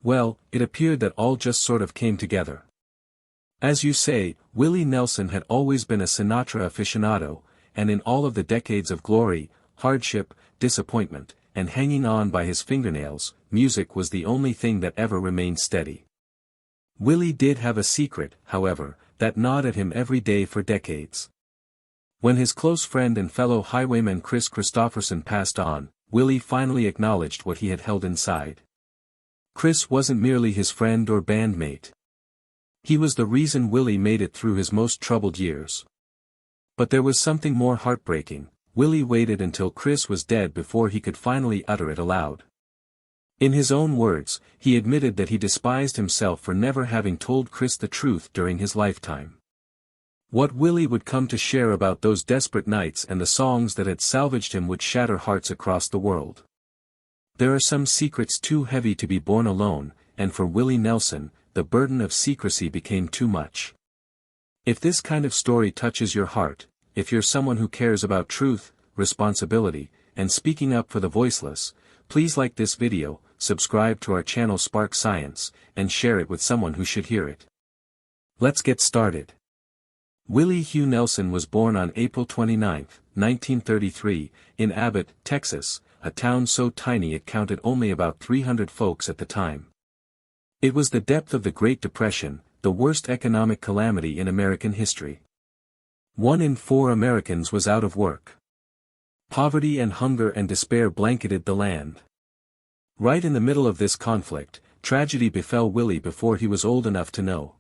Well, it appeared that all just sort of came together. As you say, Willie Nelson had always been a Sinatra aficionado, and in all of the decades of glory, hardship, disappointment, and hanging on by his fingernails, music was the only thing that ever remained steady. Willie did have a secret, however, that gnawed at him every day for decades. When his close friend and fellow highwayman Kris Kristofferson passed on, Willie finally acknowledged what he had held inside. Kris wasn't merely his friend or bandmate. He was the reason Willie made it through his most troubled years. But there was something more heartbreaking. Willie waited until Kris was dead before he could finally utter it aloud. In his own words, he admitted that he despised himself for never having told Kris the truth during his lifetime. What Willie would come to share about those desperate nights and the songs that had salvaged him would shatter hearts across the world. There are some secrets too heavy to be borne alone, and for Willie Nelson, the burden of secrecy became too much. If this kind of story touches your heart, if you're someone who cares about truth, responsibility, and speaking up for the voiceless, please like this video, subscribe to our channel Spark Science, and share it with someone who should hear it. Let's get started. Willie Hugh Nelson was born on April 29, 1933, in Abbott, Texas, a town so tiny it counted only about 300 folks at the time. It was the depth of the Great Depression, the worst economic calamity in American history. 1 in 4 Americans was out of work. Poverty and hunger and despair blanketed the land. Right in the middle of this conflict, tragedy befell Willie before he was old enough to know.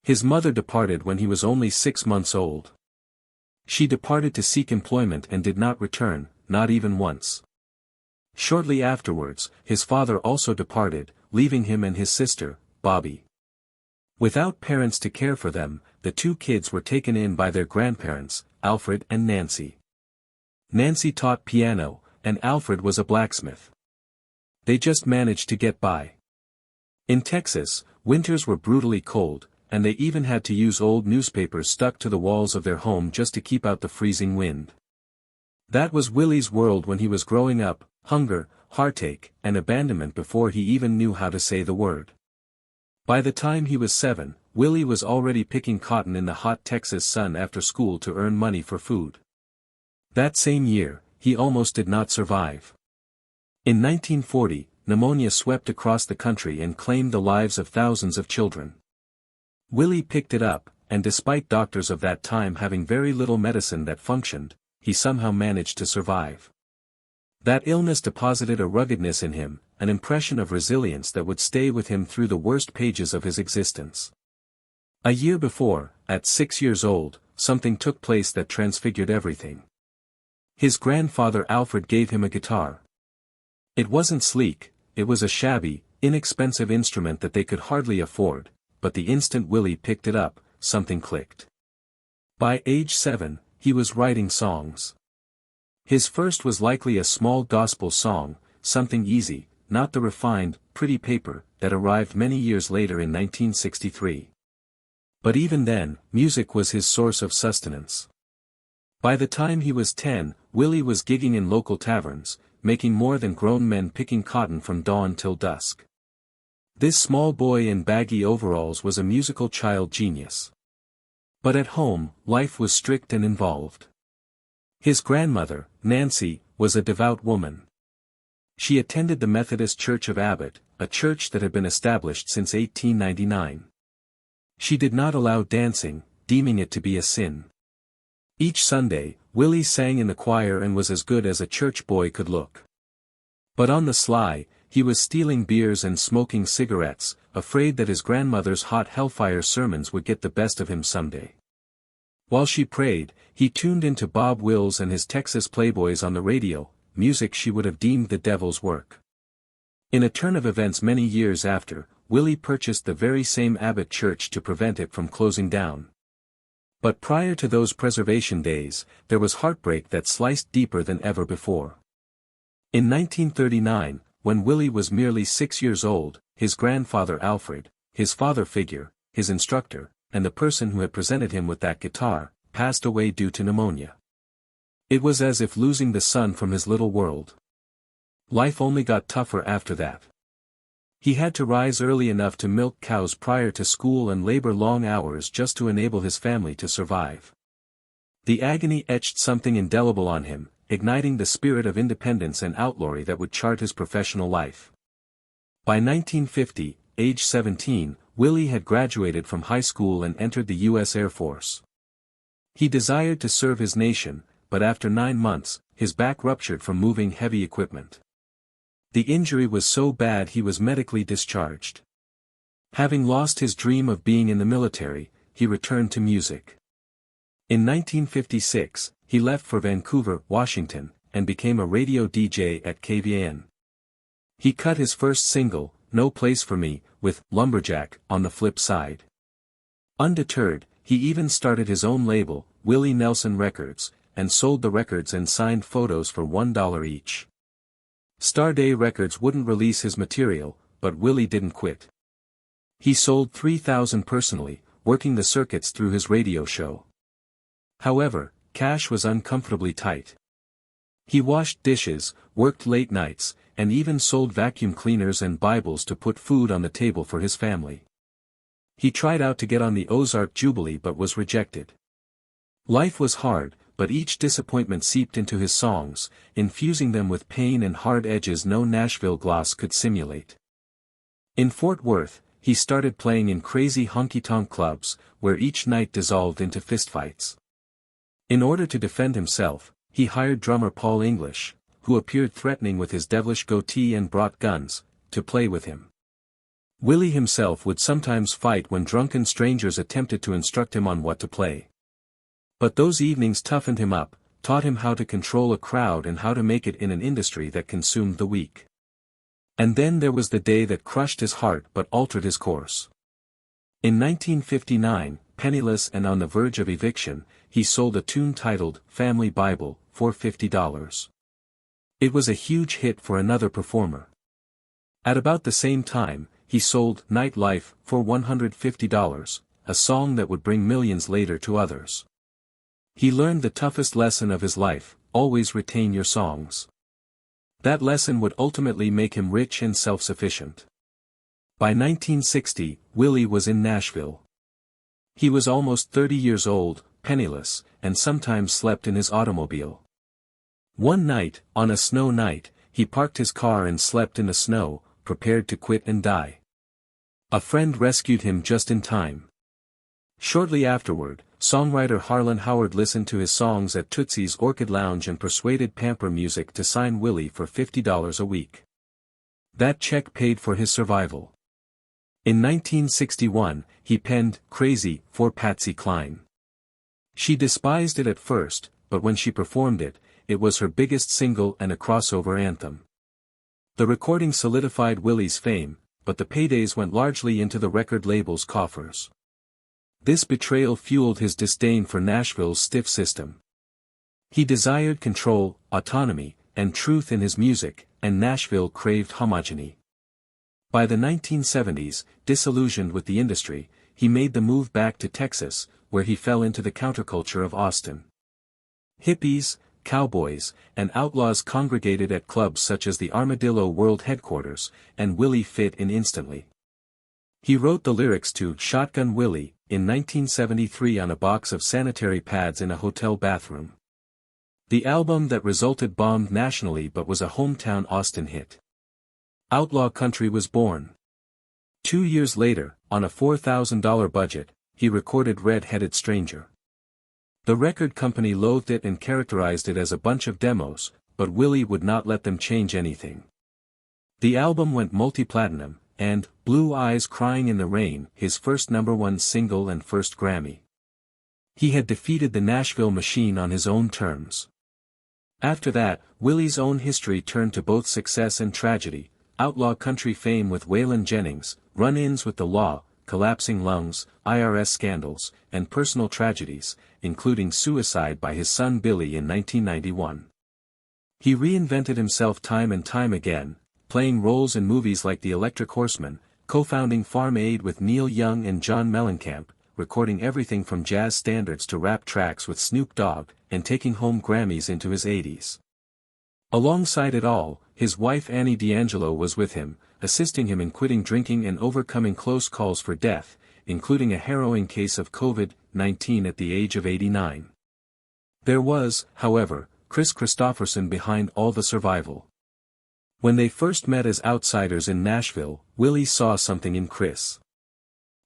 His mother departed when he was only 6 months old. She departed to seek employment and did not return, not even once. Shortly afterwards, his father also departed, leaving him and his sister, Bobby. Without parents to care for them, the two kids were taken in by their grandparents, Alfred and Nancy. Nancy taught piano, and Alfred was a blacksmith. They just managed to get by. In Texas, winters were brutally cold, and they even had to use old newspapers stuck to the walls of their home just to keep out the freezing wind. That was Willie's world when he was growing up: hunger, heartache, and abandonment before he even knew how to say the word. By the time he was 7, Willie was already picking cotton in the hot Texas sun after school to earn money for food. That same year, he almost did not survive. In 1940, pneumonia swept across the country and claimed the lives of thousands of children. Willie picked it up, and despite doctors of that time having very little medicine that functioned, he somehow managed to survive. That illness deposited a ruggedness in him, an impression of resilience that would stay with him through the worst pages of his existence. A year before, at 6 years old, something took place that transfigured everything. His grandfather Alfred gave him a guitar. It wasn't sleek, it was a shabby, inexpensive instrument that they could hardly afford, but the instant Willie picked it up, something clicked. By age 7, he was writing songs. His first was likely a small gospel song, something easy, not the refined, pretty paper, that arrived many years later in 1963. But even then, music was his source of sustenance. By the time he was 10, Willie was gigging in local taverns, making more than grown men picking cotton from dawn till dusk. This small boy in baggy overalls was a musical child genius. But at home, life was strict and involved. His grandmother, Nancy, was a devout woman. She attended the Methodist Church of Abbott, a church that had been established since 1899. She did not allow dancing, deeming it to be a sin. Each Sunday, Willie sang in the choir and was as good as a church boy could look. But on the sly, he was stealing beers and smoking cigarettes, afraid that his grandmother's hot hellfire sermons would get the best of him someday. While she prayed, he tuned into Bob Wills and his Texas Playboys on the radio, music she would have deemed the devil's work. In a turn of events many years after, Willie purchased the very same Abbott church to prevent it from closing down. But prior to those preservation days, there was heartbreak that sliced deeper than ever before. In 1939, when Willie was merely 6 years old, his grandfather Alfred, his father figure, his instructor, and the person who had presented him with that guitar, passed away due to pneumonia. It was as if losing the sun from his little world. Life only got tougher after that. He had to rise early enough to milk cows prior to school and labor long hours just to enable his family to survive. The agony etched something indelible on him, igniting the spirit of independence and outlawry that would chart his professional life. By 1950, age 17, Willie had graduated from high school and entered the U.S. Air Force. He desired to serve his nation, but after 9 months, his back ruptured from moving heavy equipment. The injury was so bad he was medically discharged. Having lost his dream of being in the military, he returned to music. In 1956, he left for Vancouver, Washington, and became a radio DJ at KVAN. He cut his first single, No Place for Me, with Lumberjack on the flip side. Undeterred, he even started his own label, Willie Nelson Records, and sold the records and signed photos for $1 each. Starday Records wouldn't release his material, but Willie didn't quit. He sold 3,000 personally, working the circuits through his radio show. However, cash was uncomfortably tight. He washed dishes, worked late nights, and even sold vacuum cleaners and Bibles to put food on the table for his family. He tried out to get on the Ozark Jubilee but was rejected. Life was hard, but each disappointment seeped into his songs, infusing them with pain and hard edges no Nashville gloss could simulate. In Fort Worth, he started playing in crazy honky-tonk clubs, where each night dissolved into fistfights. In order to defend himself, he hired drummer Paul English, who appeared threatening with his devilish goatee and brought guns, to play with him. Willie himself would sometimes fight when drunken strangers attempted to instruct him on what to play. But those evenings toughened him up, taught him how to control a crowd and how to make it in an industry that consumed the weak. And then there was the day that crushed his heart but altered his course. In 1959, penniless and on the verge of eviction, he sold a tune titled Family Bible for $50. It was a huge hit for another performer. At about the same time, he sold Nightlife for $150, a song that would bring millions later to others. He learned the toughest lesson of his life: always retain your songs. That lesson would ultimately make him rich and self-sufficient. By 1960, Willie was in Nashville. He was almost 30 years old, penniless, and sometimes slept in his automobile. One night, on a snow night, he parked his car and slept in the snow, prepared to quit and die. A friend rescued him just in time. Shortly afterward, songwriter Harlan Howard listened to his songs at Tootsie's Orchid Lounge and persuaded Pamper Music to sign Willie for $50 a week. That check paid for his survival. In 1961, he penned Crazy for Patsy Cline. She despised it at first, but when she performed it, it was her biggest single and a crossover anthem. The recording solidified Willie's fame, but the paydays went largely into the record label's coffers. This betrayal fueled his disdain for Nashville's stiff system. He desired control, autonomy, and truth in his music, and Nashville craved homogeny. By the 1970s, disillusioned with the industry, he made the move back to Texas, where he fell into the counterculture of Austin. Hippies, cowboys, and outlaws congregated at clubs such as the Armadillo World Headquarters, and Willie fit in instantly. He wrote the lyrics to Shotgun Willie in 1973 on a box of sanitary pads in a hotel bathroom. The album that resulted bombed nationally but was a hometown Austin hit. Outlaw Country was born. 2 years later, on a $4,000 budget, he recorded Red-Headed Stranger. The record company loathed it and characterized it as a bunch of demos, but Willie would not let them change anything. The album went multi-platinum, and Blue Eyes Crying in the Rain, his first #1 single and first Grammy. He had defeated the Nashville machine on his own terms. After that, Willie's own history turned to both success and tragedy: outlaw country fame with Waylon Jennings, run-ins with the law, collapsing lungs, IRS scandals, and personal tragedies, including suicide by his son Billy in 1991. He reinvented himself time and time again, playing roles in movies like The Electric Horseman, co-founding Farm Aid with Neil Young and John Mellencamp, recording everything from jazz standards to rap tracks with Snoop Dogg, and taking home Grammys into his 80s. Alongside it all, his wife Annie D'Angelo was with him, assisting him in quitting drinking and overcoming close calls for death, including a harrowing case of COVID-19 at the age of 89. There was, however, Kris Kristofferson behind all the survival. When they first met as outsiders in Nashville, Willie saw something in Kris.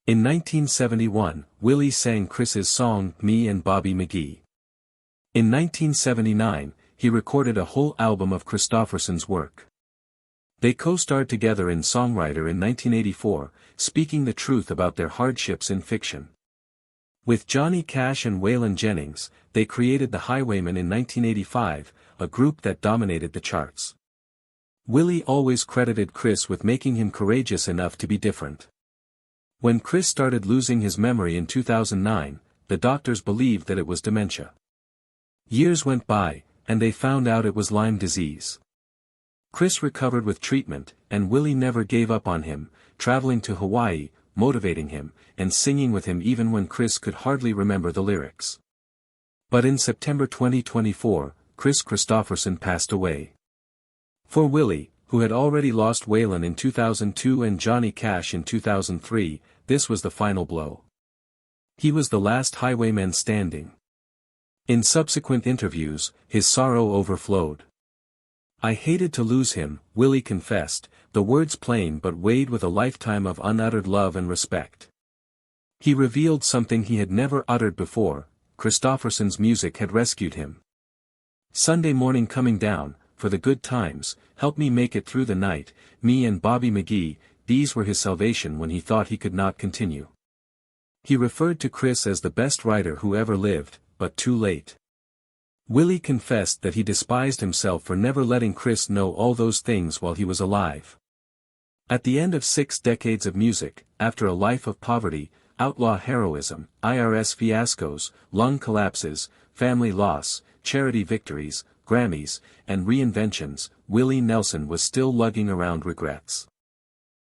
In 1971, Willie sang Kris's song Me and Bobby McGee. In 1979, he recorded a whole album of Kristofferson's work. They co-starred together in Songwriter in 1984, speaking the truth about their hardships in fiction. With Johnny Cash and Waylon Jennings, they created the Highwaymen in 1985, a group that dominated the charts. Willie always credited Kris with making him courageous enough to be different. When Kris started losing his memory in 2009, the doctors believed that it was dementia. Years went by, and they found out it was Lyme disease. Kris recovered with treatment, and Willie never gave up on him, traveling to Hawaii, motivating him, and singing with him even when Kris could hardly remember the lyrics. But in September 2024, Kris Kristofferson passed away. For Willie, who had already lost Waylon in 2002 and Johnny Cash in 2003, this was the final blow. He was the last highwayman standing. In subsequent interviews, his sorrow overflowed. "I hated to lose him," Willie confessed, the words plain but weighed with a lifetime of unuttered love and respect. He revealed something he had never uttered before: Kristofferson's music had rescued him. "Sunday morning coming down, for the good times, help me make it through the night, me and Bobby McGee," these were his salvation when he thought he could not continue. He referred to Kris as the best writer who ever lived, but too late. Willie confessed that he despised himself for never letting Kris know all those things while he was alive. At the end of 6 decades of music, after a life of poverty, outlaw heroism, IRS fiascos, lung collapses, family loss, charity victories, Grammys, and reinventions, Willie Nelson was still lugging around regrets.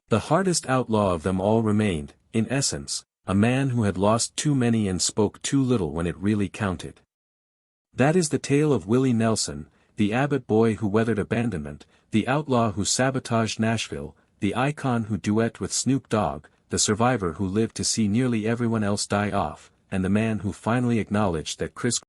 The hardest outlaw of them all remained, in essence, a man who had lost too many and spoke too little when it really counted. That is the tale of Willie Nelson, the Abbott boy who weathered abandonment, the outlaw who sabotaged Nashville, the icon who duet with Snoop Dogg, the survivor who lived to see nearly everyone else die off, and the man who finally acknowledged that Kris